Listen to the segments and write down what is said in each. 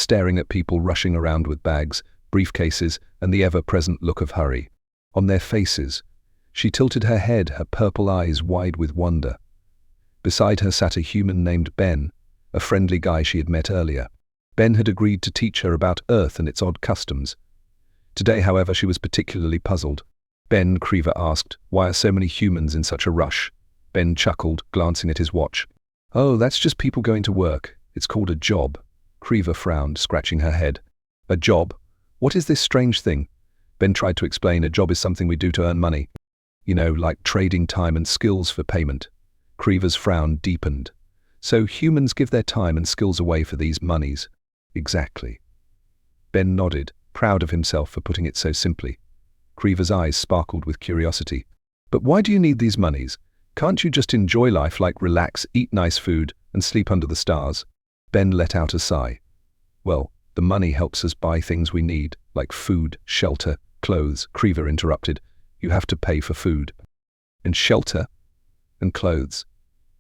staring at people rushing around with bags, briefcases, and the ever-present look of hurry on their faces. She tilted her head, her purple eyes wide with wonder. Beside her sat a human named Ben, a friendly guy she had met earlier. Ben had agreed to teach her about Earth and its odd customs. Today, however, she was particularly puzzled. "Ben," Creever asked, "why are so many humans in such a rush?" Ben chuckled, glancing at his watch. "Oh, that's just people going to work. It's called a job." Creever frowned, scratching her head. "A job? What is this strange thing?" Ben tried to explain. "A job is something we do to earn money. You know, like trading time and skills for payment." Creever's frown deepened. "So humans give their time and skills away for these monies?" "Exactly." Ben nodded, proud of himself for putting it so simply. Creever's eyes sparkled with curiosity. "But why do you need these monies? Can't you just enjoy life, like relax, eat nice food, and sleep under the stars?" Ben let out a sigh. "Well, the money helps us buy things we need, like food, shelter, clothes." Creever interrupted. "You have to pay for food. And shelter? And clothes.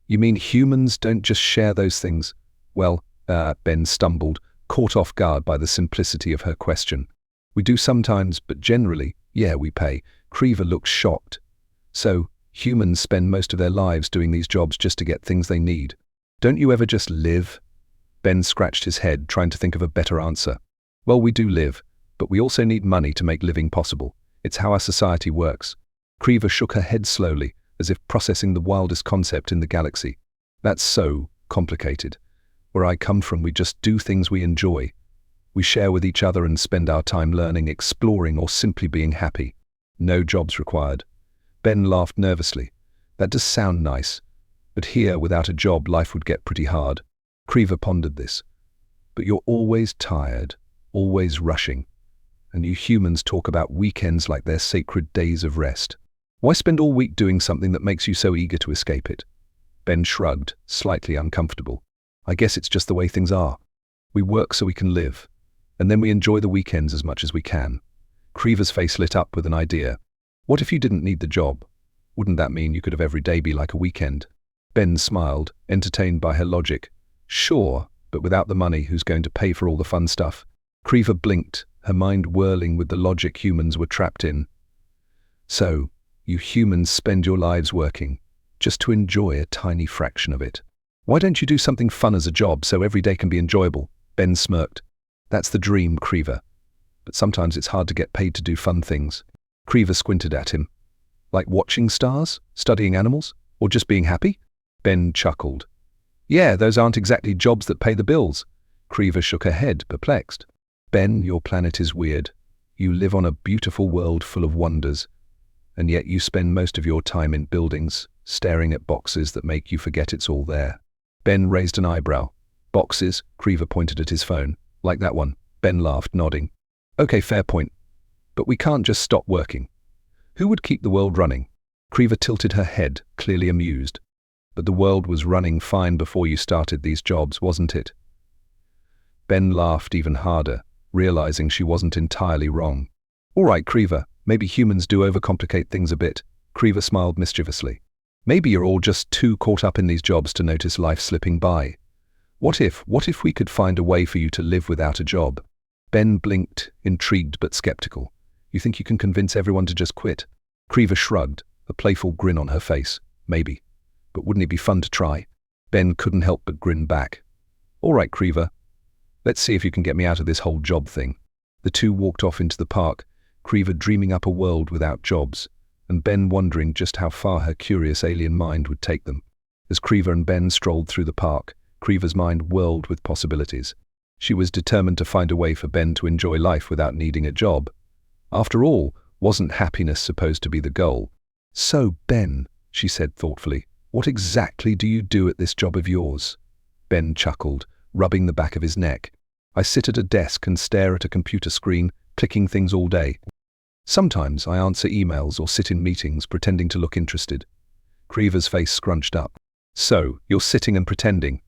You mean humans don't just share those things?" "Well," Ben stumbled, caught off guard by the simplicity of her question. "We do sometimes, but generally, yeah, we pay." Creever looked shocked. "So, humans spend most of their lives doing these jobs just to get things they need. Don't you ever just live?" Ben scratched his head, trying to think of a better answer. "Well, we do live, but we also need money to make living possible. It's how our society works." Creever shook her head slowly, as if processing the wildest concept in the galaxy. "That's so complicated. Where I come from, we just do things we enjoy. We share with each other and spend our time learning, exploring, or simply being happy. No jobs required." Ben laughed nervously. "That does sound nice. But here, without a job, life would get pretty hard." Creever pondered this. "But you're always tired, always rushing. And you humans talk about weekends like they're sacred days of rest. Why spend all week doing something that makes you so eager to escape it?" Ben shrugged, slightly uncomfortable. "I guess it's just the way things are. We work so we can live, and then we enjoy the weekends as much as we can." Creever's face lit up with an idea. "What if you didn't need the job? Wouldn't that mean you could have every day be like a weekend?" Ben smiled, entertained by her logic. "Sure, but without the money, who's going to pay for all the fun stuff?" Creever blinked, her mind whirling with the logic humans were trapped in. "So, you humans spend your lives working, just to enjoy a tiny fraction of it. Why don't you do something fun as a job so every day can be enjoyable?" Ben smirked. "That's the dream, Creever. But sometimes it's hard to get paid to do fun things." Creever squinted at him. "Like watching stars, studying animals, or just being happy?" Ben chuckled. "Yeah, those aren't exactly jobs that pay the bills." Creever shook her head, perplexed. "Ben, your planet is weird. You live on a beautiful world full of wonders, and yet you spend most of your time in buildings, staring at boxes that make you forget it's all there." Ben raised an eyebrow. "Boxes?" Creever pointed at his phone. "Like that one." Ben laughed, nodding. "Okay, fair point. But we can't just stop working. Who would keep the world running?" Creever tilted her head, clearly amused. "But the world was running fine before you started these jobs, wasn't it?" Ben laughed even harder, realizing she wasn't entirely wrong. "All right, Creever, maybe humans do overcomplicate things a bit." Creever smiled mischievously. "Maybe you're all just too caught up in these jobs to notice life slipping by. What if we could find a way for you to live without a job?" Ben blinked, intrigued but skeptical. "You think you can convince everyone to just quit?" Creever shrugged, a playful grin on her face. "Maybe. But wouldn't it be fun to try?" Ben couldn't help but grin back. "All right, Creever. Let's see if you can get me out of this whole job thing." The two walked off into the park, Creever dreaming up a world without jobs, and Ben wondering just how far her curious alien mind would take them. As Creever and Ben strolled through the park, Creever's mind whirled with possibilities. She was determined to find a way for Ben to enjoy life without needing a job. After all, wasn't happiness supposed to be the goal? "So, Ben," she said thoughtfully, "what exactly do you do at this job of yours?" Ben chuckled, rubbing the back of his neck. "I sit at a desk and stare at a computer screen, clicking things all day. Sometimes I answer emails or sit in meetings pretending to look interested." Creever's face scrunched up. "So, you're sitting and pretending?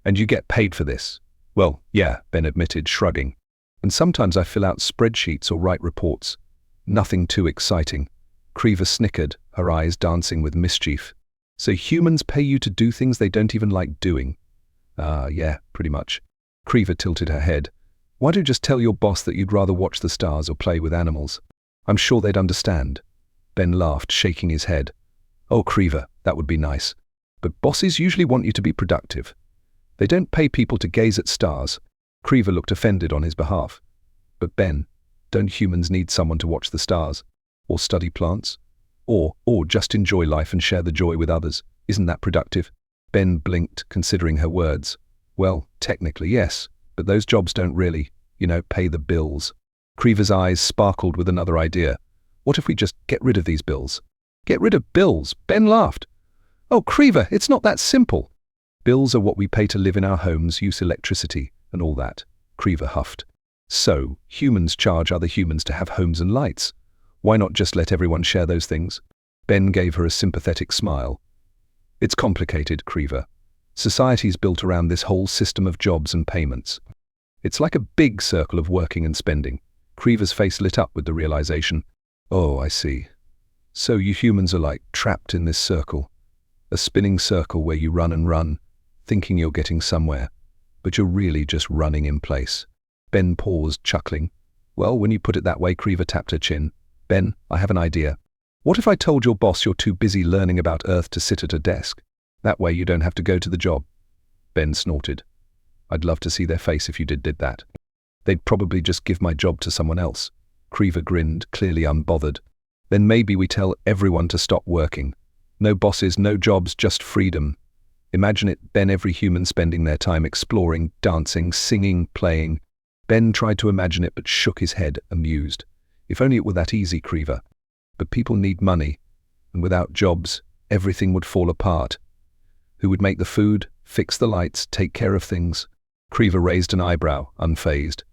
And you get paid for this?" "Well, yeah," Ben admitted, shrugging. "And sometimes I fill out spreadsheets or write reports. Nothing too exciting." Creever snickered, her eyes dancing with mischief. "So humans pay you to do things they don't even like doing?" Yeah, pretty much." Creever tilted her head. Why don't you just tell your boss that you'd rather watch the stars or play with animals? I'm sure they'd understand. Ben laughed, shaking his head. Oh, Creever, that would be nice. But bosses usually want you to be productive. They don't pay people to gaze at stars. Creever looked offended on his behalf. But Ben, don't humans need someone to watch the stars? Or study plants? Or just enjoy life and share the joy with others? Isn't that productive? Ben blinked, considering her words. Well, technically yes, but those jobs don't really, pay the bills. Creever's eyes sparkled with another idea. What if we just get rid of these bills? Get rid of bills? Ben laughed. Oh, Creever, it's not that simple. Bills are what we pay to live in our homes, use electricity, and all that. Creever huffed. So, humans charge other humans to have homes and lights. Why not just let everyone share those things? Ben gave her a sympathetic smile. It's complicated, Creever. Society's built around this whole system of jobs and payments. It's like a big circle of working and spending. Creever's face lit up with the realization. Oh, I see. So you humans are like trapped in this circle. A spinning circle where you run and run, thinking you're getting somewhere, but you're really just running in place. Ben paused, chuckling. Well, when you put it that way, Creever tapped her chin. Ben, I have an idea. What if I told your boss you're too busy learning about Earth to sit at a desk? That way you don't have to go to the job. Ben snorted. I'd love to see their face if you did that. They'd probably just give my job to someone else. Creever grinned, clearly unbothered. Then maybe we tell everyone to stop working. No bosses, no jobs, just freedom. Imagine it, Ben, every human spending their time exploring, dancing, singing, playing. Ben tried to imagine it but shook his head, amused. If only it were that easy, Creever. But people need money, and without jobs, everything would fall apart. Who would make the food, fix the lights, take care of things? Creever raised an eyebrow, unfazed.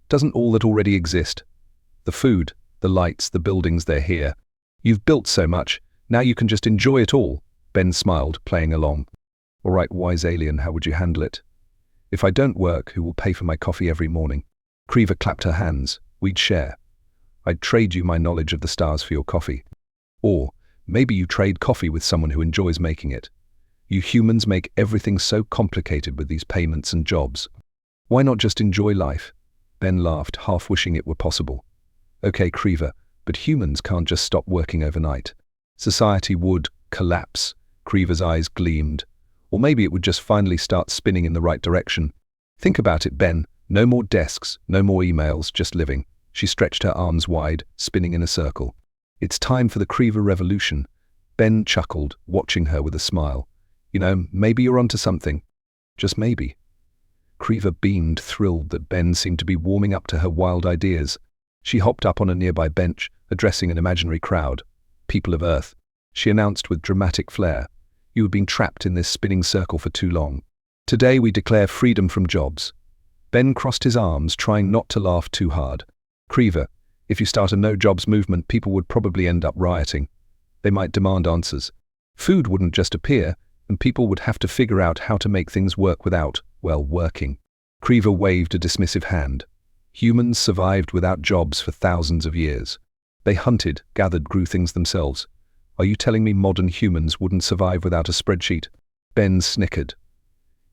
Doesn't all that already exist? The food, the lights, the buildings, they're here. You've built so much, now you can just enjoy it all. Ben smiled, playing along. All right, wise alien, how would you handle it? If I don't work, who will pay for my coffee every morning? Creever clapped her hands. We'd share. I'd trade you my knowledge of the stars for your coffee. Or maybe you trade coffee with someone who enjoys making it. You humans make everything so complicated with these payments and jobs. Why not just enjoy life? Ben laughed, half wishing it were possible. Okay, Creever, but humans can't just stop working overnight. Society would collapse. Creever's eyes gleamed. Or maybe it would just finally start spinning in the right direction. Think about it, Ben. No more desks, no more emails, just living. She stretched her arms wide, spinning in a circle. It's time for the Creever revolution. Ben chuckled, watching her with a smile. Maybe you're onto something. Just maybe. Creever beamed, thrilled that Ben seemed to be warming up to her wild ideas. She hopped up on a nearby bench, addressing an imaginary crowd. People of Earth, she announced with dramatic flair. You have been trapped in this spinning circle for too long. Today we declare freedom from jobs. Ben crossed his arms, trying not to laugh too hard. Creever, if you start a no-jobs movement, people would probably end up rioting. They might demand answers. Food wouldn't just appear, and people would have to figure out how to make things work without, working. Creever waved a dismissive hand. Humans survived without jobs for thousands of years. They hunted, gathered, grew things themselves. Are you telling me modern humans wouldn't survive without a spreadsheet? Ben snickered.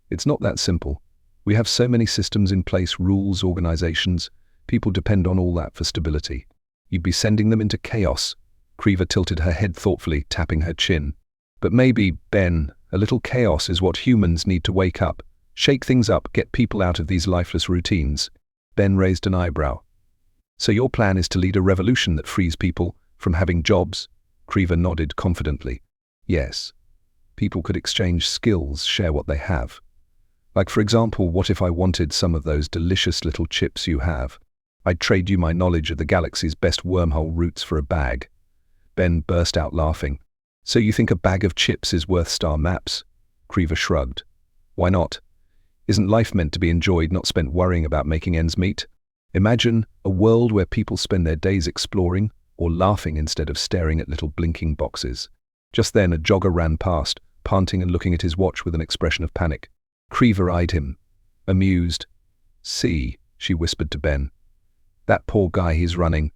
It's not that simple. We have so many systems in place, rules, organizations. People depend on all that for stability. You'd be sending them into chaos. Creever tilted her head thoughtfully, tapping her chin. But maybe, Ben, a little chaos is what humans need to wake up. Shake things up, get people out of these lifeless routines. Ben raised an eyebrow. So your plan is to lead a revolution that frees people from having jobs? Creever nodded confidently. Yes. People could exchange skills, share what they have. Like, for example, what if I wanted some of those delicious little chips you have? I'd trade you my knowledge of the galaxy's best wormhole routes for a bag. Ben burst out laughing. So you think a bag of chips is worth star maps? Creever shrugged. Why not? Isn't life meant to be enjoyed, not spent worrying about making ends meet? Imagine a world where people spend their days exploring or laughing instead of staring at little blinking boxes. Just then a jogger ran past, panting and looking at his watch with an expression of panic. Creever eyed him, amused. See, she whispered to Ben. That poor guy, he's running,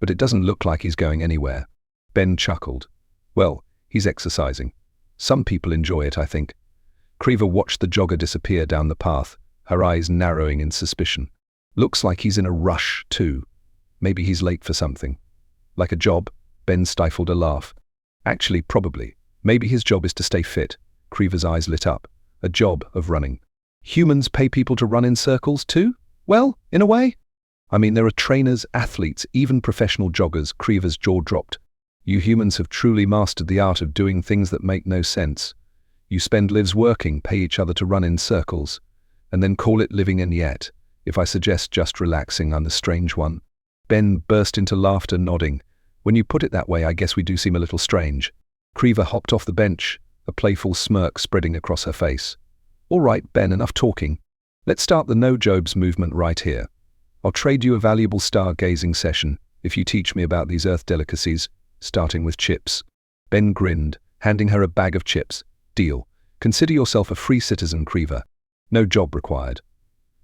but it doesn't look like he's going anywhere. Ben chuckled. Well, he's exercising. Some people enjoy it, I think. Creever watched the jogger disappear down the path, her eyes narrowing in suspicion. Looks like he's in a rush, too. Maybe he's late for something. Like a job? Ben stifled a laugh. Actually, probably. Maybe his job is to stay fit. Creever's eyes lit up. A job of running. Humans pay people to run in circles, too? Well, in a way. I mean, there are trainers, athletes, even professional joggers. Creever's jaw dropped. You humans have truly mastered the art of doing things that make no sense. You spend lives working, pay each other to run in circles, and then call it living, and yet, if I suggest just relaxing, I'm the strange one. Ben burst into laughter, nodding. When you put it that way, I guess we do seem a little strange. Creever hopped off the bench, a playful smirk spreading across her face. All right, Ben, enough talking. Let's start the no-jobs movement right here. I'll trade you a valuable stargazing session if you teach me about these earth delicacies, starting with chips. Ben grinned, handing her a bag of chips. Deal. Consider yourself a free citizen, Creever. No job required.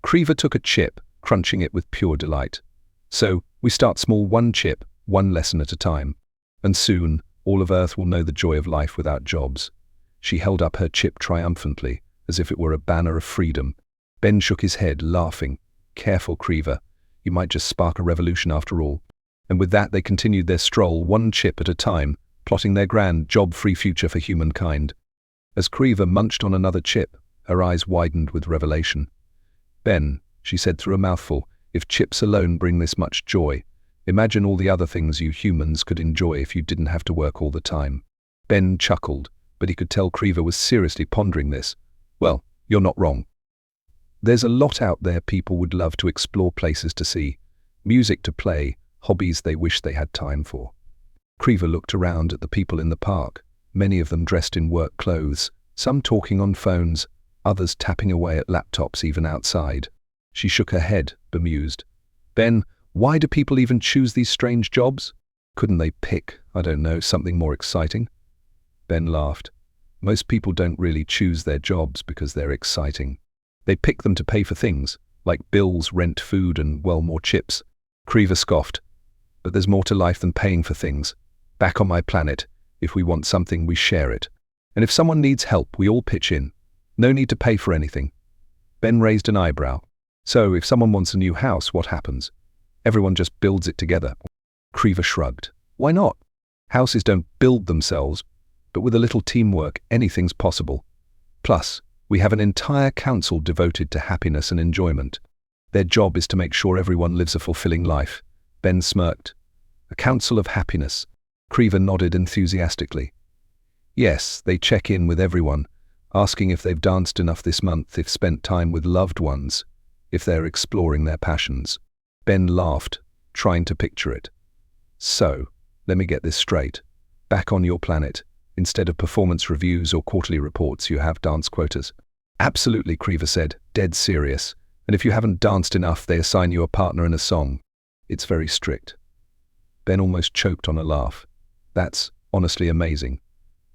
Creever took a chip, crunching it with pure delight. So, we start small, one chip, one lesson at a time. And soon, all of Earth will know the joy of life without jobs. She held up her chip triumphantly, as if it were a banner of freedom. Ben shook his head, laughing. Careful, Creever. You might just spark a revolution after all. And with that, they continued their stroll, one chip at a time, plotting their grand, job-free future for humankind. As Creever munched on another chip, her eyes widened with revelation. Ben, she said through a mouthful, if chips alone bring this much joy, imagine all the other things you humans could enjoy if you didn't have to work all the time. Ben chuckled, but he could tell Creever was seriously pondering this. Well, you're not wrong. There's a lot out there people would love to explore, places to see, music to play, hobbies they wish they had time for. Creever looked around at the people in the park, many of them dressed in work clothes, some talking on phones, others tapping away at laptops even outside. She shook her head, bemused. Ben, why do people even choose these strange jobs? Couldn't they pick, I don't know, something more exciting? Ben laughed. Most people don't really choose their jobs because they're exciting. They pick them to pay for things, like bills, rent, food, and, well, more chips. Creever scoffed. But there's more to life than paying for things. Back on my planet, if we want something, we share it. And if someone needs help, we all pitch in. No need to pay for anything. Ben raised an eyebrow. So, if someone wants a new house, what happens? Everyone just builds it together. Creever shrugged. Why not? Houses don't build themselves, but with a little teamwork, anything's possible. Plus, we have an entire council devoted to happiness and enjoyment. Their job is to make sure everyone lives a fulfilling life. Ben smirked. A council of happiness. Creever nodded enthusiastically. Yes, they check in with everyone, asking if they've danced enough this month, if spent time with loved ones, if they're exploring their passions. Ben laughed, trying to picture it. So, let me get this straight. Back on your planet, instead of performance reviews or quarterly reports, you have dance quotas. Absolutely, Creever said, dead serious. And if you haven't danced enough, they assign you a partner in a song. It's very strict. Ben almost choked on a laugh. That's honestly amazing.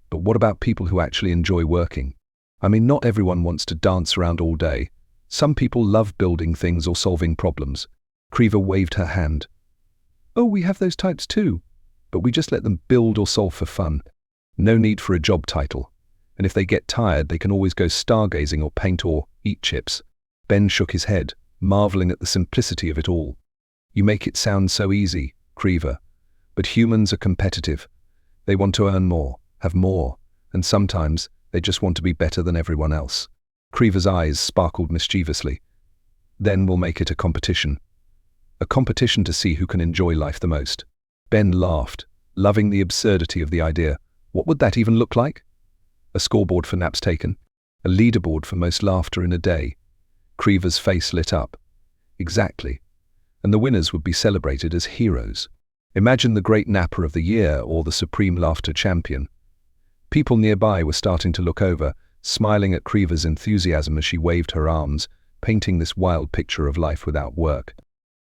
But what about people who actually enjoy working? I mean, not everyone wants to dance around all day. Some people love building things or solving problems. Creever waved her hand. Oh, we have those types too. But we just let them build or solve for fun. No need for a job title. And if they get tired, they can always go stargazing or paint or eat chips. Ben shook his head, marveling at the simplicity of it all. You make it sound so easy, Creever. But humans are competitive. They want to earn more, have more, and sometimes they just want to be better than everyone else. Creever's eyes sparkled mischievously. Then we'll make it a competition. A competition to see who can enjoy life the most. Ben laughed, loving the absurdity of the idea. What would that even look like? A scoreboard for naps taken? A leaderboard for most laughter in a day? Creever's face lit up. Exactly. And the winners would be celebrated as heroes. Imagine the great napper of the year or the supreme laughter champion. People nearby were starting to look over, smiling at Creever's enthusiasm as she waved her arms, painting this wild picture of life without work.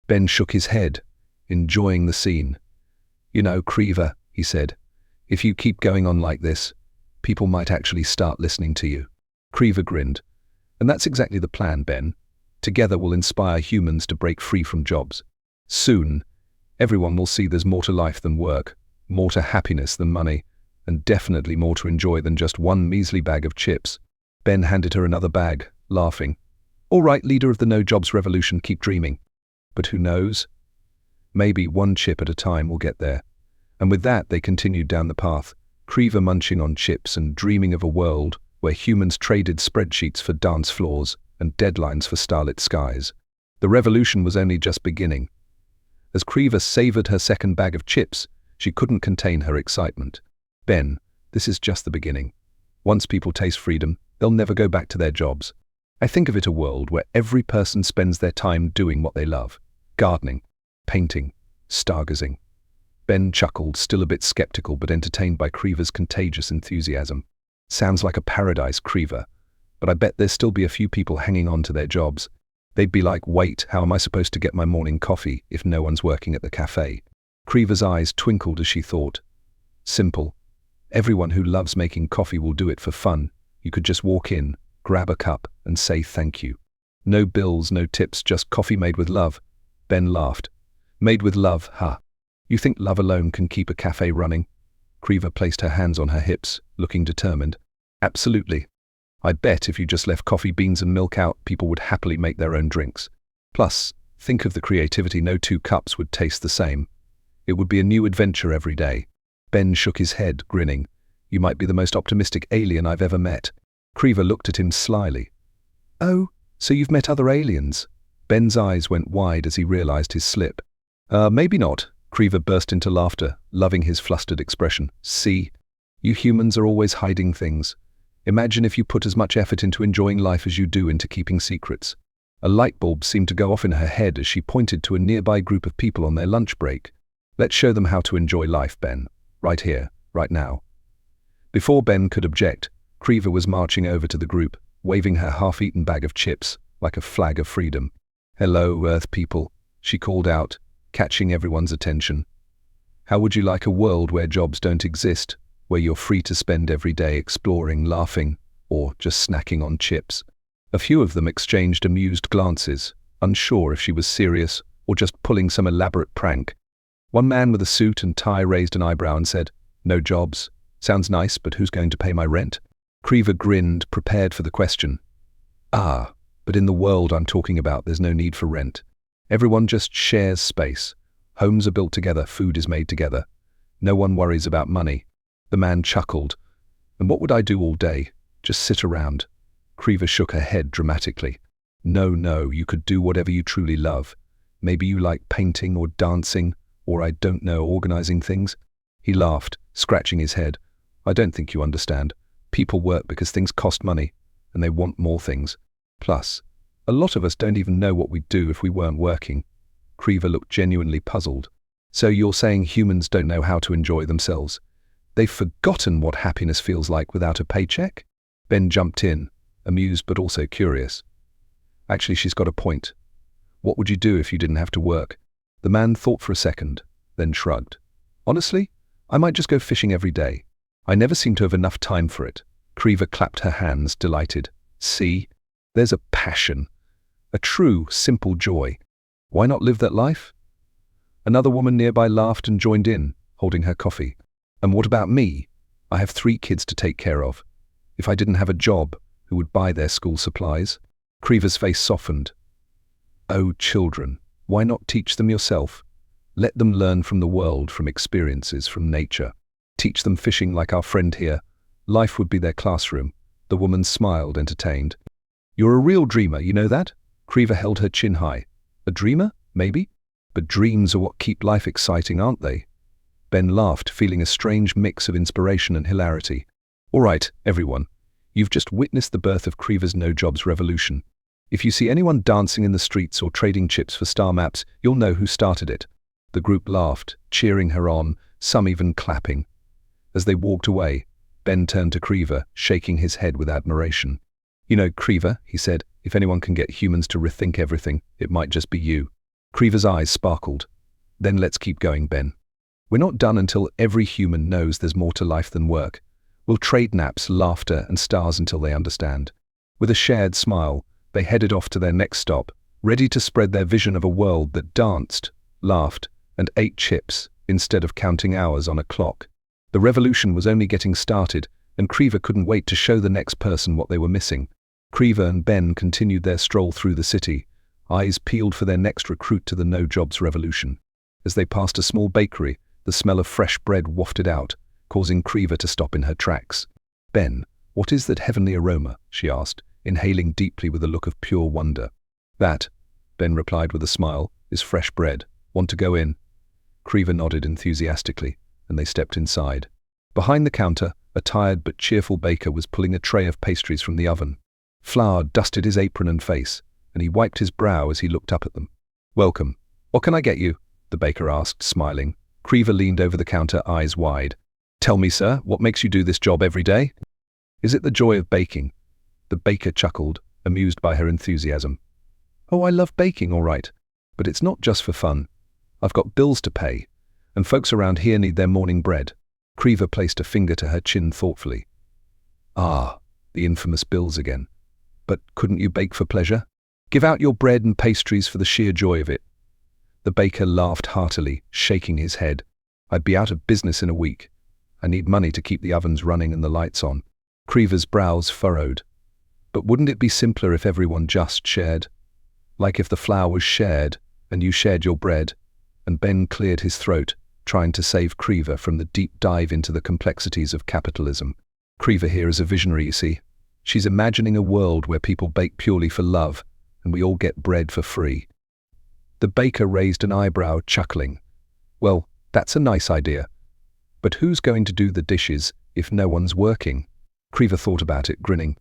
Ben shook his head, enjoying the scene. You know, Creever, he said, if you keep going on like this, people might actually start listening to you. Creever grinned. And that's exactly the plan, Ben. Together we'll inspire humans to break free from jobs. Soon, everyone will see there's more to life than work, more to happiness than money, and definitely more to enjoy than just one measly bag of chips. Ben handed her another bag, laughing. All right, leader of the no-jobs revolution, keep dreaming. But who knows? Maybe one chip at a time will get there. And with that, they continued down the path, Creever munching on chips and dreaming of a world where humans traded spreadsheets for dance floors and deadlines for starlit skies. The revolution was only just beginning. As Creever savored her second bag of chips, she couldn't contain her excitement. Ben, this is just the beginning. Once people taste freedom, they'll never go back to their jobs. I think of it a world where every person spends their time doing what they love. Gardening, painting, stargazing. Ben chuckled, still a bit skeptical but entertained by Creever's contagious enthusiasm. Sounds like a paradise, Creever, but I bet there'd still be a few people hanging on to their jobs. They'd be like, wait, how am I supposed to get my morning coffee if no one's working at the cafe? Creever's eyes twinkled as she thought. Simple. Everyone who loves making coffee will do it for fun. You could just walk in, grab a cup, and say thank you. No bills, no tips, just coffee made with love. Ben laughed. Made with love, huh? You think love alone can keep a cafe running? Creever placed her hands on her hips, looking determined. Absolutely. I bet if you just left coffee beans and milk out, people would happily make their own drinks. Plus, think of the creativity, no two cups would taste the same. It would be a new adventure every day. Ben shook his head, grinning. You might be the most optimistic alien I've ever met. Creever looked at him slyly. Oh, so you've met other aliens? Ben's eyes went wide as he realized his slip. Maybe not. Creever burst into laughter, loving his flustered expression. See, you humans are always hiding things. Imagine if you put as much effort into enjoying life as you do into keeping secrets. A light bulb seemed to go off in her head as she pointed to a nearby group of people on their lunch break. Let's show them how to enjoy life, Ben. Right here, right now. Before Ben could object, Creever was marching over to the group, waving her half-eaten bag of chips like a flag of freedom. Hello, Earth people, she called out, catching everyone's attention. How would you like a world where jobs don't exist, where you're free to spend every day exploring, laughing, or just snacking on chips? A few of them exchanged amused glances, unsure if she was serious or just pulling some elaborate prank. One man with a suit and tie raised an eyebrow and said, "No jobs. Sounds nice, but who's going to pay my rent?" Creever grinned, prepared for the question. Ah, but in the world I'm talking about, there's no need for rent. Everyone just shares space. Homes are built together, food is made together. No one worries about money. The man chuckled. And what would I do all day? Just sit around. Creever shook her head dramatically. No, you could do whatever you truly love. Maybe you like painting or dancing, or I don't know, organizing things. He laughed, scratching his head. I don't think you understand. People work because things cost money, and they want more things. Plus, a lot of us don't even know what we'd do if we weren't working. Creever looked genuinely puzzled. So you're saying humans don't know how to enjoy themselves? They've forgotten what happiness feels like without a paycheck? Ben jumped in, amused but also curious. Actually, she's got a point. What would you do if you didn't have to work? The man thought for a second, then shrugged. Honestly, I might just go fishing every day. I never seem to have enough time for it. Creever clapped her hands, delighted. See? There's a passion. A true, simple joy. Why not live that life? Another woman nearby laughed and joined in, holding her coffee. And what about me? I have 3 kids to take care of. If I didn't have a job, who would buy their school supplies? Creever's face softened. Oh, children, why not teach them yourself? Let them learn from the world, from experiences, from nature. Teach them fishing like our friend here. Life would be their classroom. The woman smiled, entertained. You're a real dreamer, you know that? Creever held her chin high. A dreamer? Maybe? But dreams are what keep life exciting, aren't they? Ben laughed, feeling a strange mix of inspiration and hilarity. All right, everyone. You've just witnessed the birth of Creever's no-jobs revolution. If you see anyone dancing in the streets or trading chips for star maps, you'll know who started it. The group laughed, cheering her on, some even clapping. As they walked away, Ben turned to Creever, shaking his head with admiration. You know, Creever, he said, if anyone can get humans to rethink everything, it might just be you. Creever's eyes sparkled. Then let's keep going, Ben. We're not done until every human knows there's more to life than work. We'll trade naps, laughter, and stars until they understand. With a shared smile, they headed off to their next stop, ready to spread their vision of a world that danced, laughed, and ate chips instead of counting hours on a clock. The revolution was only getting started, and Creever couldn't wait to show the next person what they were missing. Creever and Ben continued their stroll through the city, eyes peeled for their next recruit to the no-jobs revolution. As they passed a small bakery, the smell of fresh bread wafted out, causing Creever to stop in her tracks. "Ben, what is that heavenly aroma?" she asked, inhaling deeply with a look of pure wonder. "That," Ben replied with a smile, "is fresh bread. Want to go in?" Creever nodded enthusiastically, and they stepped inside. Behind the counter, a tired but cheerful baker was pulling a tray of pastries from the oven. Flour dusted his apron and face, and he wiped his brow as he looked up at them. "Welcome. What can I get you?" the baker asked, smiling. Creever leaned over the counter, eyes wide. "Tell me, sir, what makes you do this job every day?" "Is it the joy of baking?" The baker chuckled, amused by her enthusiasm. "Oh, I love baking, all right. But it's not just for fun. I've got bills to pay, and folks around here need their morning bread." Creever placed a finger to her chin thoughtfully. "Ah, the infamous bills again. But couldn't you bake for pleasure? Give out your bread and pastries for the sheer joy of it." The baker laughed heartily, shaking his head. "I'd be out of business in a week. I need money to keep the ovens running and the lights on." Creever's brows furrowed. "But wouldn't it be simpler if everyone just shared? Like if the flour was shared, and you shared your bread?" And Ben cleared his throat, trying to save Creever from the deep dive into the complexities of capitalism. Creever here is a visionary, you see. She's imagining a world where people bake purely for love, and we all get bread for free. The baker raised an eyebrow, chuckling. "Well, that's a nice idea. But who's going to do the dishes if no one's working?" Creever thought about it, grinning.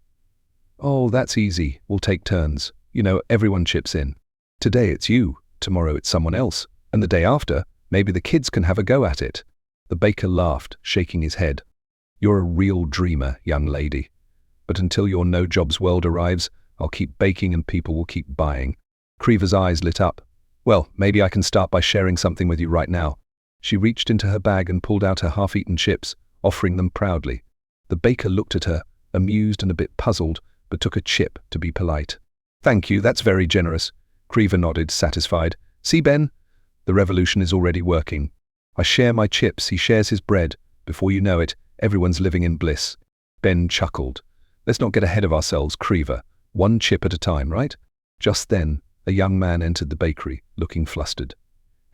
"Oh, that's easy. We'll take turns. You know, everyone chips in. Today it's you, tomorrow it's someone else, and the day after, maybe the kids can have a go at it." The baker laughed, shaking his head. "You're a real dreamer, young lady. But until your no-jobs world arrives, I'll keep baking and people will keep buying." Creever's eyes lit up. "Well, maybe I can start by sharing something with you right now." She reached into her bag and pulled out her half-eaten chips, offering them proudly. The baker looked at her, amused and a bit puzzled, but took a chip to be polite. "Thank you, that's very generous." Creever nodded, satisfied. "See, Ben? The revolution is already working. I share my chips, he shares his bread. Before you know it, everyone's living in bliss." Ben chuckled. "Let's not get ahead of ourselves, Creever. One chip at a time, right?" Just then, a young man entered the bakery, looking flustered.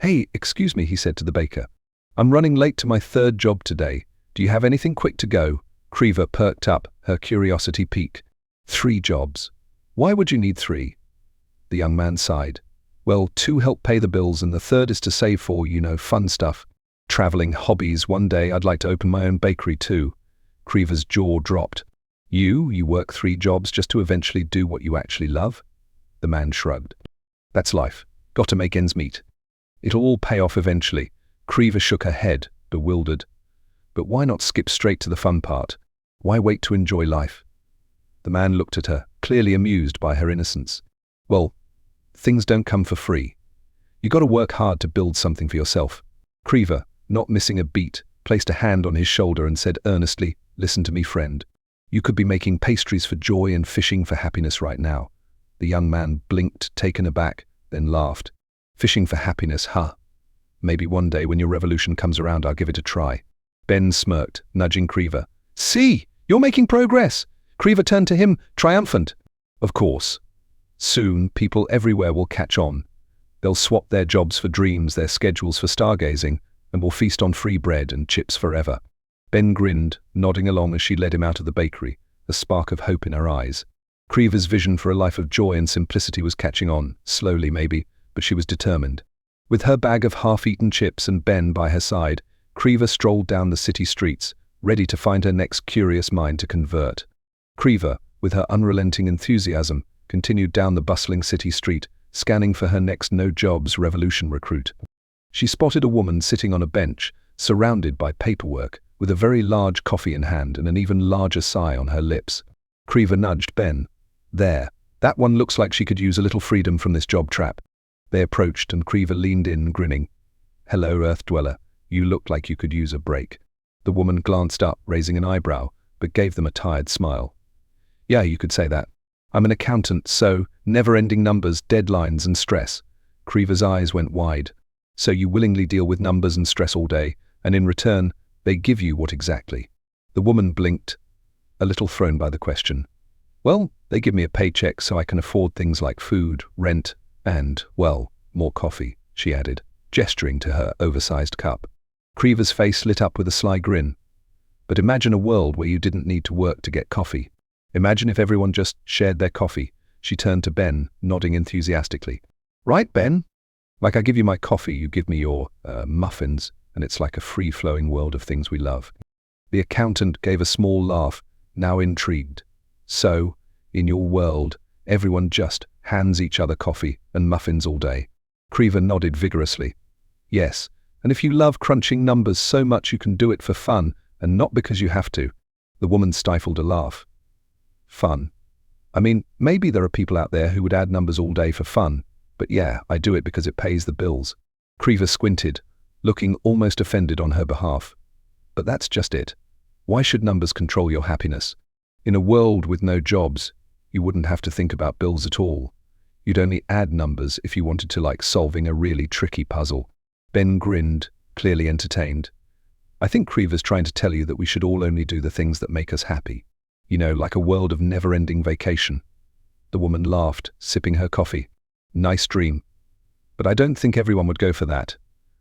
"Hey, excuse me," he said to the baker. "I'm running late to my third job today. Do you have anything quick to go?" Creever perked up, her curiosity piqued. "3 jobs. Why would you need 3? The young man sighed. "Well, 2 help pay the bills and the third is to save for, fun stuff. Traveling hobbies. One day I'd like to open my own bakery too." Creever's jaw dropped. You work 3 jobs just to eventually do what you actually love?" The man shrugged. "That's life. Got to make ends meet. It'll all pay off eventually." Creever shook her head, bewildered. "But why not skip straight to the fun part? Why wait to enjoy life?" The man looked at her, clearly amused by her innocence. "Well, things don't come for free. You got to work hard to build something for yourself." Creever, not missing a beat, placed a hand on his shoulder and said earnestly, "Listen to me, friend. You could be making pastries for joy and fishing for happiness right now." The young man blinked, taken aback, then laughed. "Fishing for happiness, huh? Maybe one day when your revolution comes around I'll give it a try." Ben smirked, nudging Creever. "See, you're making progress." Creever turned to him, triumphant. "Of course. Soon, people everywhere will catch on. They'll swap their jobs for dreams, their schedules for stargazing, and will feast on free bread and chips forever." Ben grinned, nodding along as she led him out of the bakery, a spark of hope in her eyes. Creever's vision for a life of joy and simplicity was catching on, slowly maybe, but she was determined. With her bag of half-eaten chips and Ben by her side, Creever strolled down the city streets, ready to find her next curious mind to convert. Creever, with her unrelenting enthusiasm, continued down the bustling city street, scanning for her next no-jobs revolution recruit. She spotted a woman sitting on a bench, surrounded by paperwork, with a very large coffee in hand and an even larger sigh on her lips. Creever nudged Ben. "There, that one looks like she could use a little freedom from this job trap." They approached and Creever leaned in, grinning. "Hello, Earth Dweller. You look like you could use a break." The woman glanced up, raising an eyebrow, but gave them a tired smile. "Yeah, you could say that. I'm an accountant, so never-ending numbers, deadlines, and stress." Creever's eyes went wide. "So you willingly deal with numbers and stress all day, and in return, they give you what exactly?" The woman blinked, a little thrown by the question. "Well, They give me a paycheck so I can afford things like food, rent, and, well, more coffee, she added, gesturing to her oversized cup. Creever's face lit up with a sly grin. But imagine a world where you didn't need to work to get coffee. Imagine if everyone just shared their coffee. She turned to Ben, nodding enthusiastically. Right, Ben? Like I give you my coffee, you give me your, muffins, and it's like a free-flowing world of things we love. The accountant gave a small laugh, now intrigued. So, in your world, everyone just hands each other coffee and muffins all day. Creever nodded vigorously. Yes, and if you love crunching numbers so much you can do it for fun, and not because you have to. The woman stifled a laugh. Fun. I mean, maybe there are people out there who would add numbers all day for fun, but yeah, I do it because it pays the bills. Creever squinted, looking almost offended on her behalf. But that's just it. Why should numbers control your happiness? In a world with no jobs, you wouldn't have to think about bills at all. You'd only add numbers if you wanted to, like solving a really tricky puzzle. Ben grinned, clearly entertained. I think Creever's trying to tell you that we should all only do the things that make us happy. You know, like a world of never-ending vacation. The woman laughed, sipping her coffee. Nice dream. But I don't think everyone would go for that.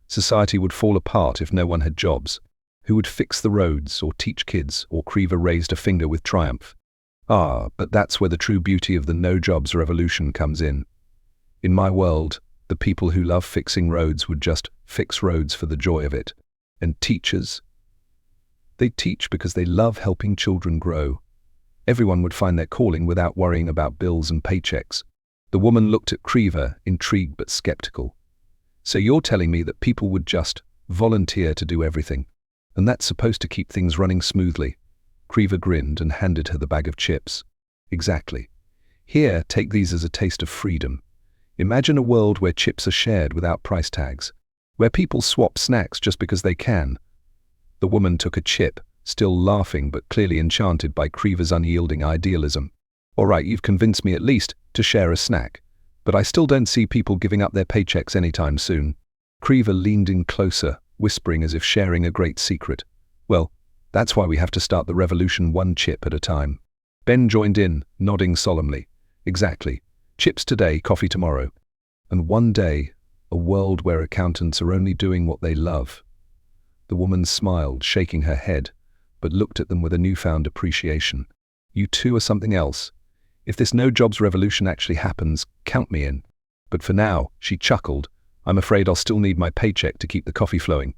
Society would fall apart if no one had jobs. Who would fix the roads or teach kids? Or Creever raised a finger with triumph. Ah, but that's where the true beauty of the no-jobs revolution comes in. In my world, the people who love fixing roads would just fix roads for the joy of it. And teachers? They teach because they love helping children grow. Everyone would find their calling without worrying about bills and paychecks. The woman looked at Creever, intrigued but skeptical. So you're telling me that people would just volunteer to do everything? And that's supposed to keep things running smoothly? Creever grinned and handed her the bag of chips. Exactly. Here, take these as a taste of freedom. Imagine a world where chips are shared without price tags, where people swap snacks just because they can. The woman took a chip, still laughing but clearly enchanted by Creever's unyielding idealism. All right, you've convinced me at least to share a snack, but I still don't see people giving up their paychecks anytime soon. Creever leaned in closer, whispering as if sharing a great secret. Well, that's why we have to start the revolution one chip at a time. Ben joined in, nodding solemnly. Exactly. Chips today, coffee tomorrow. And one day, a world where accountants are only doing what they love. The woman smiled, shaking her head, but looked at them with a newfound appreciation. You two are something else. If this no-jobs revolution actually happens, count me in. But for now, she chuckled, I'm afraid I'll still need my paycheck to keep the coffee flowing.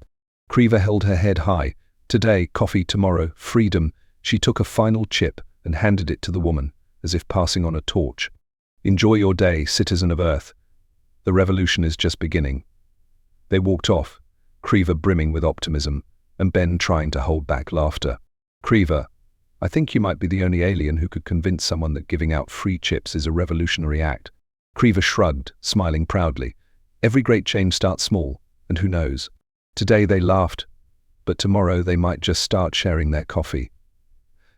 Creever held her head high. Today, coffee, tomorrow, freedom. She took a final chip and handed it to the woman, as if passing on a torch. Enjoy your day, citizen of Earth. The revolution is just beginning. They walked off, Creever brimming with optimism, and Ben trying to hold back laughter. Creever, I think you might be the only alien who could convince someone that giving out free chips is a revolutionary act. Creever shrugged, smiling proudly. Every great change starts small, and who knows? Today they laughed, but tomorrow they might just start sharing their coffee.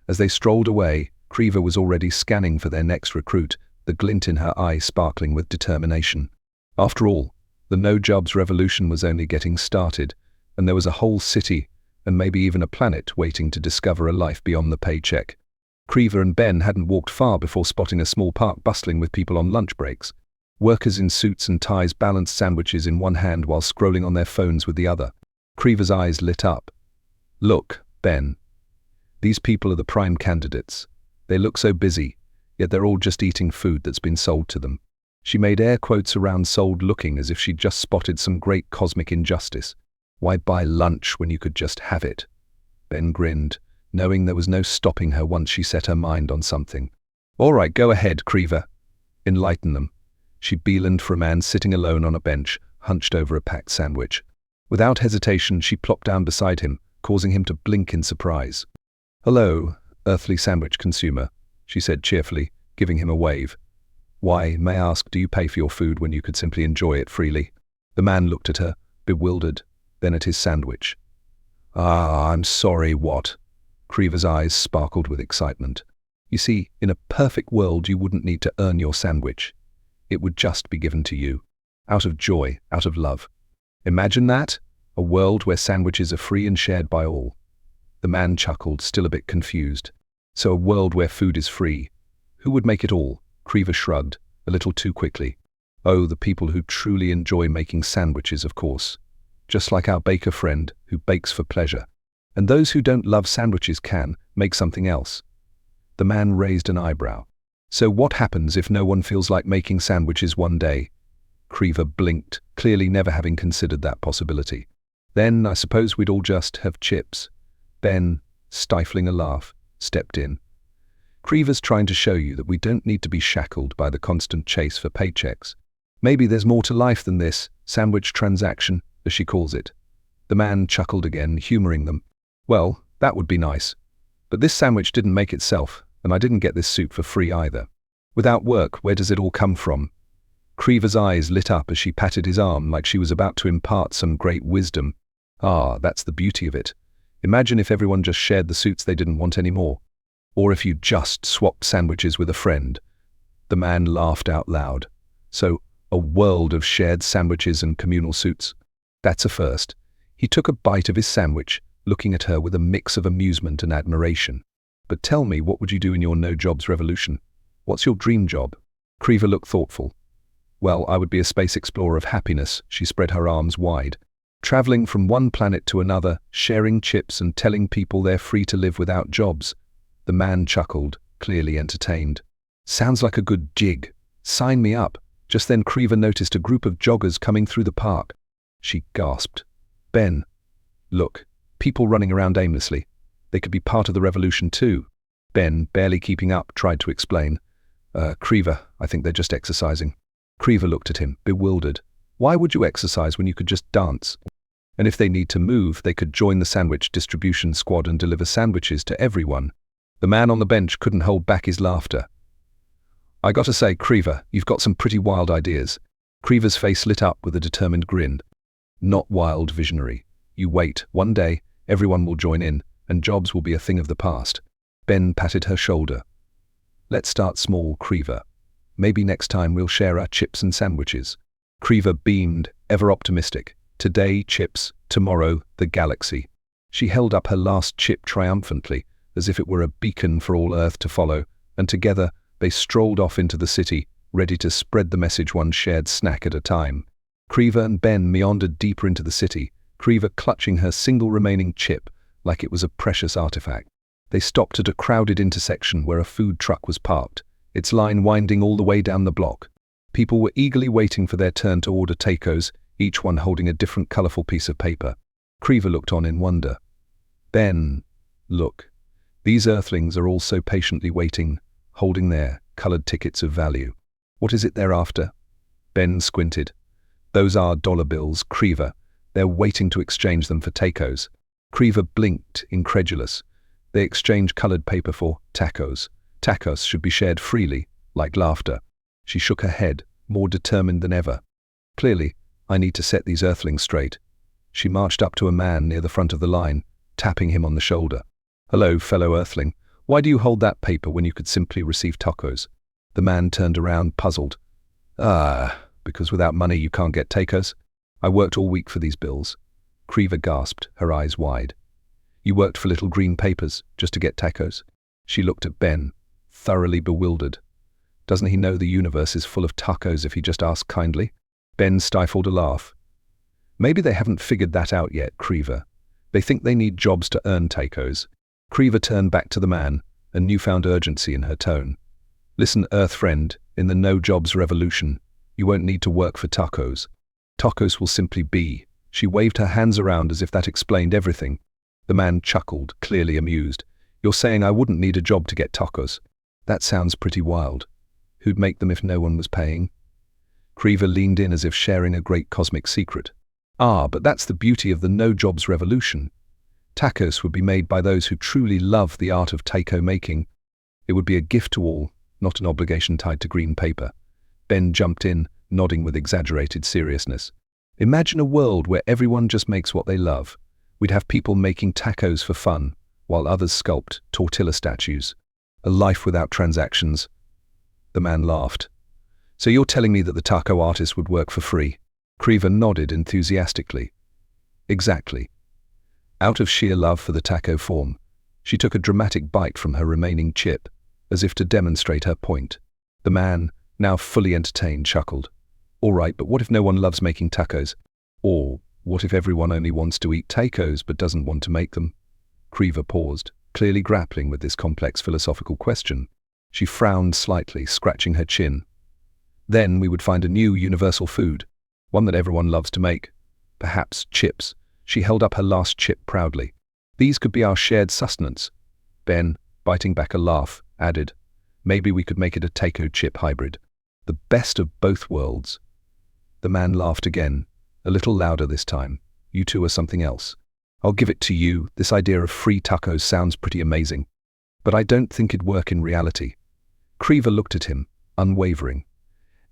As they strolled away, Creever was already scanning for their next recruit, the glint in her eye sparkling with determination. After all, the no-jobs revolution was only getting started, and there was a whole city, and maybe even a planet, waiting to discover a life beyond the paycheck. Creever and Ben hadn't walked far before spotting a small park bustling with people on lunch breaks. Workers in suits and ties balanced sandwiches in one hand while scrolling on their phones with the other. Creever's eyes lit up. Look, Ben. These people are the prime candidates. They look so busy, yet they're all just eating food that's been sold to them. She made air quotes around sold, looking as if she'd just spotted some great cosmic injustice. Why buy lunch when you could just have it? Ben grinned, knowing there was no stopping her once she set her mind on something. All right, go ahead, Creever. Enlighten them. She beelined for a man sitting alone on a bench, hunched over a packed sandwich. Without hesitation, she plopped down beside him, causing him to blink in surprise. Hello, earthly sandwich consumer, she said cheerfully, giving him a wave. Why, may I ask, do you pay for your food when you could simply enjoy it freely? The man looked at her, bewildered, then at his sandwich. Ah, I'm sorry, what? Creever's eyes sparkled with excitement. You see, in a perfect world you wouldn't need to earn your sandwich. It would just be given to you. Out of joy, out of love. Imagine that? A world where sandwiches are free and shared by all. The man chuckled, still a bit confused. So a world where food is free. Who would make it all? Creever shrugged, a little too quickly. Oh, the people who truly enjoy making sandwiches, of course. Just like our baker friend, who bakes for pleasure. And those who don't love sandwiches can make something else. The man raised an eyebrow. So what happens if no one feels like making sandwiches one day? Creever blinked, clearly never having considered that possibility. Then I suppose we'd all just have chips. Ben, stifling a laugh, stepped in. Creever's trying to show you that we don't need to be shackled by the constant chase for paychecks. Maybe there's more to life than this sandwich transaction, as she calls it. The man chuckled again, humoring them. Well, that would be nice. But this sandwich didn't make itself, and I didn't get this suit for free either. Without work, where does it all come from? Creever's eyes lit up as she patted his arm like she was about to impart some great wisdom. Ah, that's the beauty of it. Imagine if everyone just shared the suits they didn't want anymore. Or if you just swapped sandwiches with a friend. The man laughed out loud. So, a world of shared sandwiches and communal suits. That's a first. He took a bite of his sandwich, looking at her with a mix of amusement and admiration. But tell me, what would you do in your no-jobs revolution? What's your dream job? Creever looked thoughtful. Well, I would be a space explorer of happiness. She spread her arms wide. Traveling from one planet to another, sharing chips and telling people they're free to live without jobs. The man chuckled, clearly entertained. Sounds like a good gig. Sign me up. Just then Creever noticed a group of joggers coming through the park. She gasped. Ben. Look, people running around aimlessly. They could be part of the revolution too. Ben, barely keeping up, tried to explain. Creever, I think they're just exercising. Creever looked at him, bewildered. Why would you exercise when you could just dance? And if they need to move, they could join the sandwich distribution squad and deliver sandwiches to everyone. The man on the bench couldn't hold back his laughter. I gotta say, Creever, you've got some pretty wild ideas. Creever's face lit up with a determined grin. Not wild, visionary. You wait, one day, everyone will join in, and jobs will be a thing of the past. Ben patted her shoulder. Let's start small, Creever. Maybe next time we'll share our chips and sandwiches. Creever beamed, ever optimistic. Today, chips, tomorrow, the galaxy. She held up her last chip triumphantly, as if it were a beacon for all Earth to follow, and together they strolled off into the city, ready to spread the message one shared snack at a time. Creever and Ben meandered deeper into the city, Creever clutching her single remaining chip like it was a precious artifact. They stopped at a crowded intersection where a food truck was parked, its line winding all the way down the block. People were eagerly waiting for their turn to order tacos, each one holding a different colorful piece of paper. Creever looked on in wonder. Ben, look. These earthlings are all so patiently waiting, holding their colored tickets of value. What is it they're after? Ben squinted. Those are dollar bills, Creever. They're waiting to exchange them for tacos. Creever blinked, incredulous. They exchange colored paper for tacos. Tacos should be shared freely, like laughter. She shook her head, more determined than ever. Clearly, I need to set these earthlings straight. She marched up to a man near the front of the line, tapping him on the shoulder. Hello, fellow earthling. Why do you hold that paper when you could simply receive tacos? The man turned around, puzzled. Because without money you can't get tacos? I worked all week for these bills. Creever gasped, her eyes wide. You worked for little green papers, just to get tacos? She looked at Ben, thoroughly bewildered. Doesn't he know the universe is full of tacos if he just asks kindly? Ben stifled a laugh. Maybe they haven't figured that out yet, Creever. They think they need jobs to earn tacos. Creever turned back to the man, a newfound urgency in her tone. Listen, Earth friend, in the no-jobs revolution, you won't need to work for tacos. Tacos will simply be. She waved her hands around as if that explained everything. The man chuckled, clearly amused. You're saying I wouldn't need a job to get tacos? That sounds pretty wild. Who'd make them if no one was paying? Creever leaned in as if sharing a great cosmic secret. But that's the beauty of the no-jobs revolution. Tacos would be made by those who truly love the art of taco making. It would be a gift to all, not an obligation tied to green paper. Ben jumped in, nodding with exaggerated seriousness. Imagine a world where everyone just makes what they love. We'd have people making tacos for fun, while others sculpt tortilla statues. A life without transactions. The man laughed. So you're telling me that the taco artist would work for free? Creever nodded enthusiastically. Exactly. Out of sheer love for the taco form, she took a dramatic bite from her remaining chip. as if to demonstrate her point. The man, now fully entertained, chuckled. All right, but what if no one loves making tacos? Or what if everyone only wants to eat tacos but doesn't want to make them? Creeva paused, clearly grappling with this complex philosophical question. She frowned slightly, scratching her chin. Then we would find a new universal food, one that everyone loves to make. Perhaps chips. She held up her last chip proudly. These could be our shared sustenance. Ben, biting back a laugh, added, maybe we could make it a taco chip hybrid. The best of both worlds. The man laughed again, a little louder this time. You two are something else. I'll give it to you, this idea of free tacos sounds pretty amazing. But I don't think it'd work in reality. Creeva looked at him, unwavering.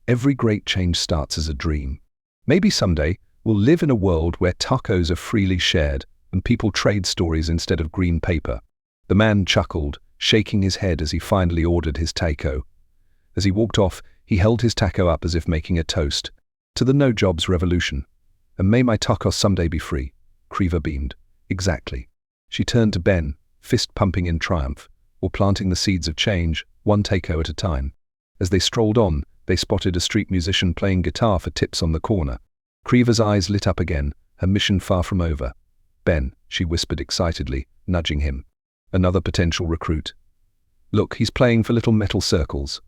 Every great change starts as a dream. Maybe someday we'll live in a world where tacos are freely shared and people trade stories instead of green paper. The man chuckled, shaking his head as he finally ordered his taco. As he walked off, he held his taco up as if making a toast. To the no-jobs revolution. And may my tacos someday be free. Creeva beamed. Exactly. She turned to Ben, fist pumping in triumph, or planting the seeds of change, one taco at a time. As they strolled on, they spotted a street musician playing guitar for tips on the corner. Creeva's eyes lit up again, her mission far from over. Ben, she whispered excitedly, nudging him. Another potential recruit. Look, he's playing for little metal circles.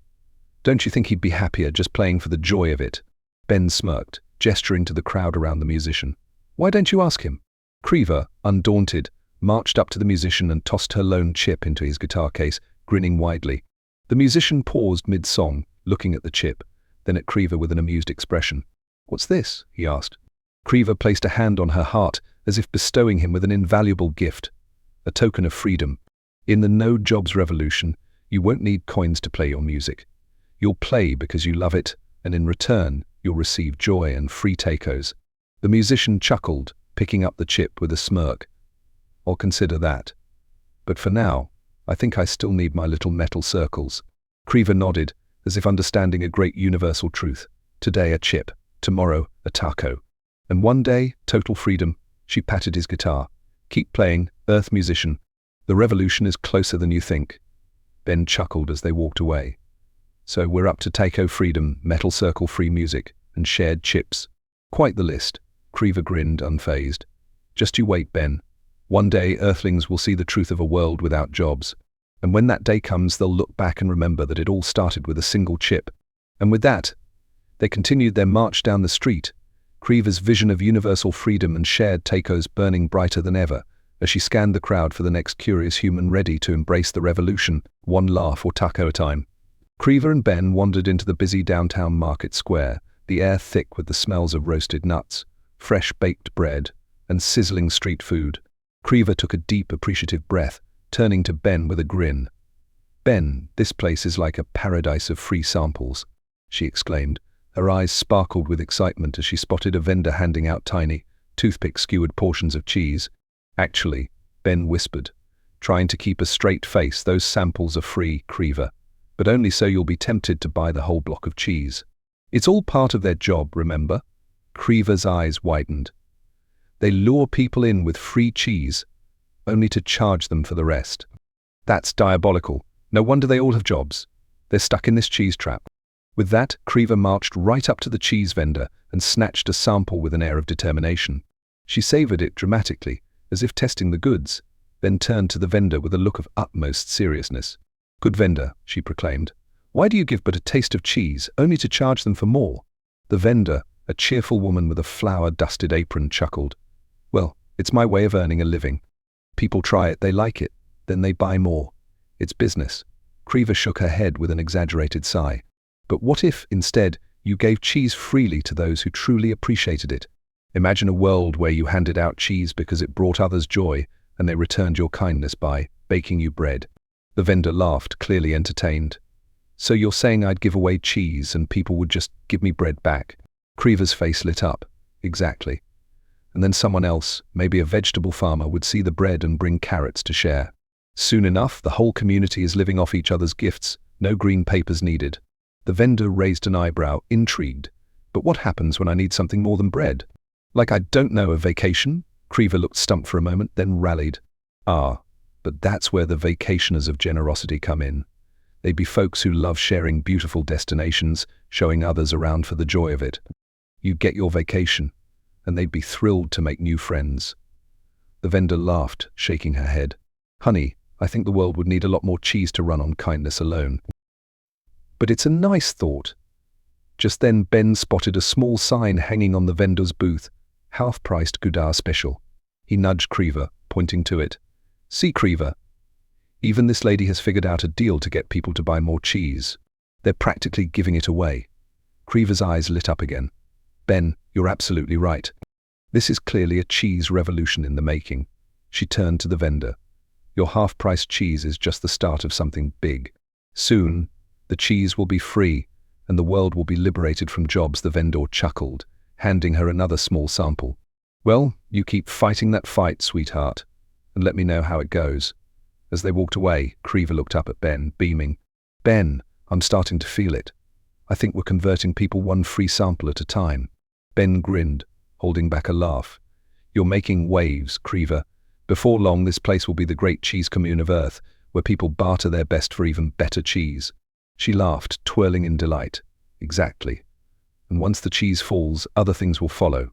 Don't you think he'd be happier just playing for the joy of it? Ben smirked, gesturing to the crowd around the musician. Why don't you ask him? Creeva, undaunted, marched up to the musician and tossed her lone chip into his guitar case, grinning widely. The musician paused mid-song, looking at the chip, then at Creeva with an amused expression. What's this? He asked. Creeva placed a hand on her heart, as if bestowing him with an invaluable gift, a token of freedom. In the no-jobs revolution, you won't need coins to play your music. You'll play because you love it, and in return, you'll receive joy and free tacos. The musician chuckled, picking up the chip with a smirk. I'll consider that. But for now, I think I still need my little metal circles. Creeva nodded, as if understanding a great universal truth. Today a chip, tomorrow a taco. And one day, total freedom. She patted his guitar. Keep playing, Earth musician. The revolution is closer than you think. Ben chuckled as they walked away. So we're up to taco freedom, metal circle free music, and shared chips. Quite the list. Creeva grinned, unfazed. Just you wait, Ben. One day, Earthlings will see the truth of a world without jobs. And when that day comes, they'll look back and remember that it all started with a single chip. And with that, they continued their march down the street, Creeva's vision of universal freedom and shared tacos burning brighter than ever, as she scanned the crowd for the next curious human ready to embrace the revolution, one laugh or taco at a time. Creeva and Ben wandered into the busy downtown market square, the air thick with the smells of roasted nuts, fresh baked bread, and sizzling street food. Creeva took a deep, appreciative breath, turning to Ben with a grin. Ben, this place is like a paradise of free samples, she exclaimed. Her eyes sparkled with excitement as she spotted a vendor handing out tiny, toothpick-skewered portions of cheese. Actually, Ben whispered, trying to keep a straight face, those samples are free, Creeva, but only so you'll be tempted to buy the whole block of cheese. It's all part of their job, remember? Creeva's eyes widened. They lure people in with free cheese, only to charge them for the rest. That's diabolical. No wonder they all have jobs. They're stuck in this cheese trap. With that, Creeva marched right up to the cheese vendor and snatched a sample with an air of determination. She savored it dramatically, as if testing the goods, then turned to the vendor with a look of utmost seriousness. Good vendor, she proclaimed. Why do you give but a taste of cheese, only to charge them for more? The vendor, a cheerful woman with a flour-dusted apron, chuckled. Well, it's my way of earning a living. People try it, they like it, then they buy more. It's business. Creeva shook her head with an exaggerated sigh. But what if, instead, you gave cheese freely to those who truly appreciated it? Imagine a world where you handed out cheese because it brought others joy, and they returned your kindness by baking you bread. The vendor laughed, clearly entertained. So you're saying I'd give away cheese and people would just give me bread back? Creeva's face lit up. Exactly. And then someone else, maybe a vegetable farmer, would see the bread and bring carrots to share. Soon enough, the whole community is living off each other's gifts, no green papers needed. The vendor raised an eyebrow, intrigued. But what happens when I need something more than bread? Like, I don't know, a vacation? Creeva looked stumped for a moment, then rallied. Ah, but that's where the vacationers of generosity come in. They'd be folks who love sharing beautiful destinations, showing others around for the joy of it. You'd get your vacation, and they'd be thrilled to make new friends. The vendor laughed, shaking her head. Honey, I think the world would need a lot more cheese to run on kindness alone. But it's a nice thought. Just then Ben spotted a small sign hanging on the vendor's booth, half-priced Gouda special. He nudged Creever, pointing to it. See, Creever, even this lady has figured out a deal to get people to buy more cheese. They're practically giving it away. Creever's eyes lit up again. Ben, you're absolutely right. This is clearly a cheese revolution in the making. She turned to the vendor. Your half-priced cheese is just the start of something big. Soon, the cheese will be free, and the world will be liberated from jobs. The vendor chuckled, handing her another small sample. Well, you keep fighting that fight, sweetheart, and let me know how it goes. As they walked away, Creever looked up at Ben, beaming. Ben, I'm starting to feel it. I think we're converting people one free sample at a time. Ben grinned, holding back a laugh. You're making waves, Creever. Before long, this place will be the great cheese commune of Earth, where people barter their best for even better cheese. She laughed, twirling in delight. Exactly. And once the cheese falls, other things will follow.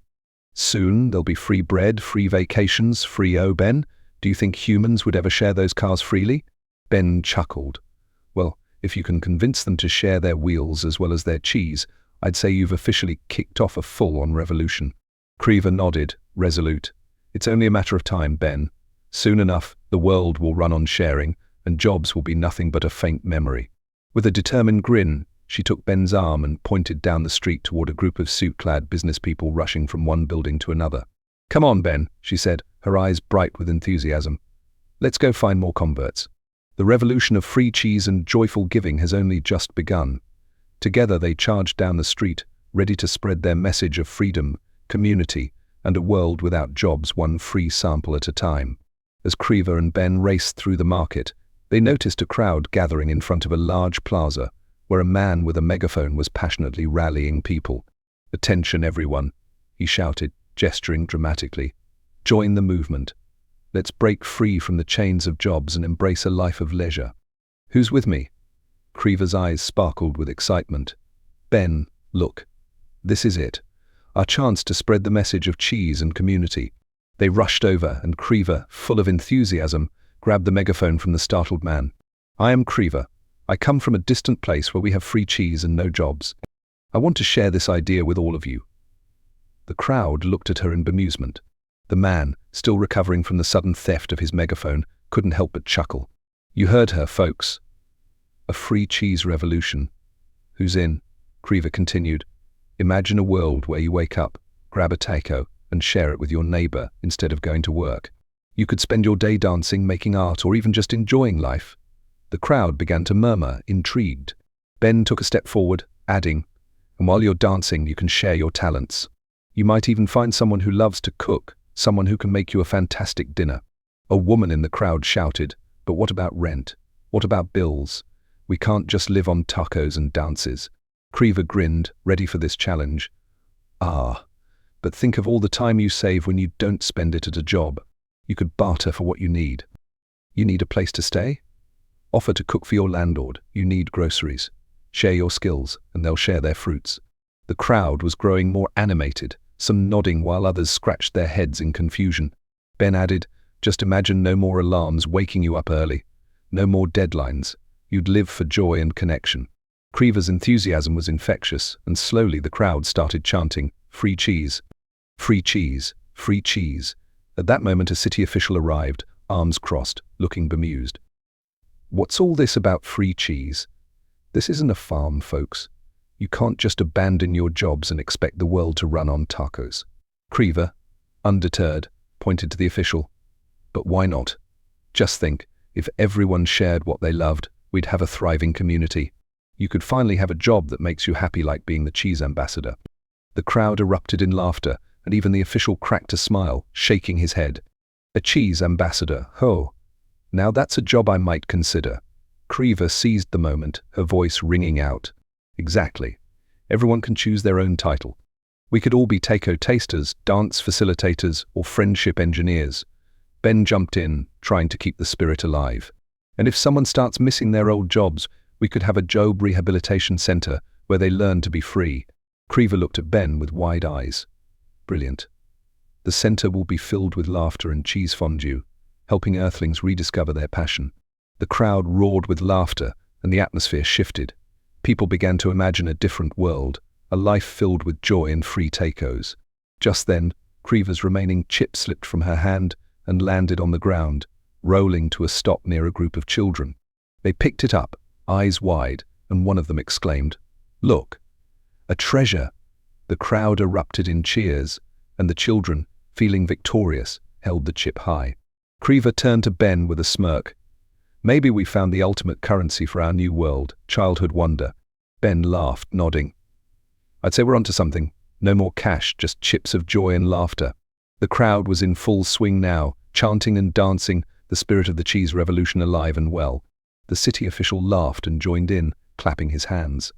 Soon, there'll be free bread, free vacations, free Ben. Do you think humans would ever share those cars freely? Ben chuckled. Well, if you can convince them to share their wheels as well as their cheese, I'd say you've officially kicked off a full-on revolution. Creever nodded, resolute. It's only a matter of time, Ben. Soon enough, the world will run on sharing, and jobs will be nothing but a faint memory. With a determined grin, she took Ben's arm and pointed down the street toward a group of suit-clad business people rushing from one building to another. Come on, Ben, she said, her eyes bright with enthusiasm. Let's go find more converts. The revolution of free cheese and joyful giving has only just begun. Together they charged down the street, ready to spread their message of freedom, community, and a world without jobs, one free sample at a time. As Creever and Ben raced through the market, they noticed a crowd gathering in front of a large plaza, where a man with a megaphone was passionately rallying people. Attention, everyone, he shouted, gesturing dramatically. Join the movement. Let's break free from the chains of jobs and embrace a life of leisure. Who's with me? Creever's eyes sparkled with excitement. Ben, look. This is it. Our chance to spread the message of cheese and community. They rushed over, and Creever, full of enthusiasm, grabbed the megaphone from the startled man. I am Creever. I come from a distant place where we have free cheese and no jobs. I want to share this idea with all of you. The crowd looked at her in bemusement. The man, still recovering from the sudden theft of his megaphone, couldn't help but chuckle. You heard her, folks. A free cheese revolution. Who's in? Creever continued. Imagine a world where you wake up, grab a taco, and share it with your neighbor instead of going to work. You could spend your day dancing, making art, or even just enjoying life. The crowd began to murmur, intrigued. Ben took a step forward, adding, and while you're dancing, you can share your talents. You might even find someone who loves to cook, someone who can make you a fantastic dinner. A woman in the crowd shouted, but what about rent? What about bills? We can't just live on tacos and dances. Creever grinned, ready for this challenge. Ah, but think of all the time you save when you don't spend it at a job. You could barter for what you need. You need a place to stay? Offer to cook for your landlord. You need groceries. Share your skills, and they'll share their fruits. The crowd was growing more animated, some nodding while others scratched their heads in confusion. Ben added, just imagine no more alarms waking you up early. No more deadlines. You'd live for joy and connection. Creever's enthusiasm was infectious, and slowly the crowd started chanting, free cheese. Free cheese. Free cheese. At that moment a city official arrived, arms crossed, looking bemused. What's all this about free cheese? This isn't a farm, folks. You can't just abandon your jobs and expect the world to run on tacos. Creever, undeterred, pointed to the official. But why not? Just think, if everyone shared what they loved, we'd have a thriving community. You could finally have a job that makes you happy, like being the cheese ambassador. The crowd erupted in laughter, and even the official cracked a smile, shaking his head. A cheese ambassador, oh. Now that's a job I might consider. Creever seized the moment, her voice ringing out. Exactly. Everyone can choose their own title. We could all be taco tasters, dance facilitators, or friendship engineers. Ben jumped in, trying to keep the spirit alive. And if someone starts missing their old jobs, We could have a job rehabilitation center where they learn to be free. Creever looked at Ben with wide eyes. Brilliant. The center will be filled with laughter and cheese fondue, helping Earthlings rediscover their passion. The crowd roared with laughter, and the atmosphere shifted. People began to imagine a different world, a life filled with joy and free tacos. Just then, Creever's remaining chip slipped from her hand and landed on the ground, rolling to a stop near a group of children. They picked it up, eyes wide, and one of them exclaimed, "Look, a treasure!" The crowd erupted in cheers, and the children, feeling victorious, held the chip high. Creever turned to Ben with a smirk. "Maybe we found the ultimate currency for our new world, childhood wonder." Ben laughed, nodding. "I'd say we're onto something. No more cash, just chips of joy and laughter." The crowd was in full swing now, chanting and dancing, the spirit of the cheese revolution alive and well. The city official laughed and joined in, clapping his hands.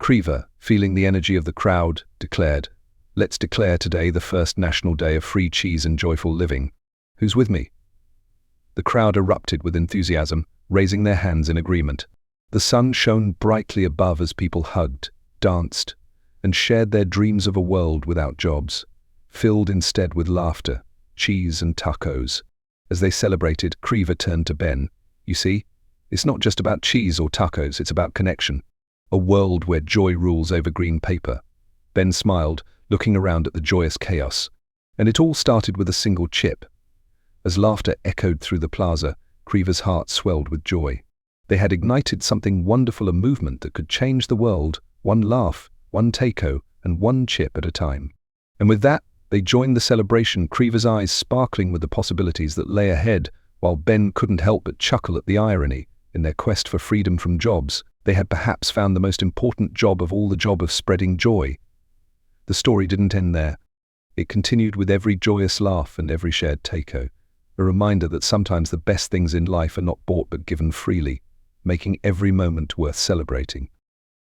Creever, feeling the energy of the crowd, declared, "Let's declare today the first national day of free cheese and joyful living. Who's with me?" The crowd erupted with enthusiasm, raising their hands in agreement. The sun shone brightly above as people hugged, danced, and shared their dreams of a world without jobs, filled instead with laughter, cheese and tacos. As they celebrated, Creever turned to Ben. "You see, it's not just about cheese or tacos, it's about connection. A world where joy rules over green paper." Ben smiled, looking around at the joyous chaos. And it all started with a single chip. As laughter echoed through the plaza, Creever's heart swelled with joy. They had ignited something wonderful, a movement that could change the world, one laugh, one taco, and one chip at a time. And with that, they joined the celebration, Creever's eyes sparkling with the possibilities that lay ahead, while Ben couldn't help but chuckle at the irony. In their quest for freedom from jobs, they had perhaps found the most important job of all, the job of spreading joy. The story didn't end there. It continued with every joyous laugh and every shared taco, a reminder that sometimes the best things in life are not bought but given freely, making every moment worth celebrating.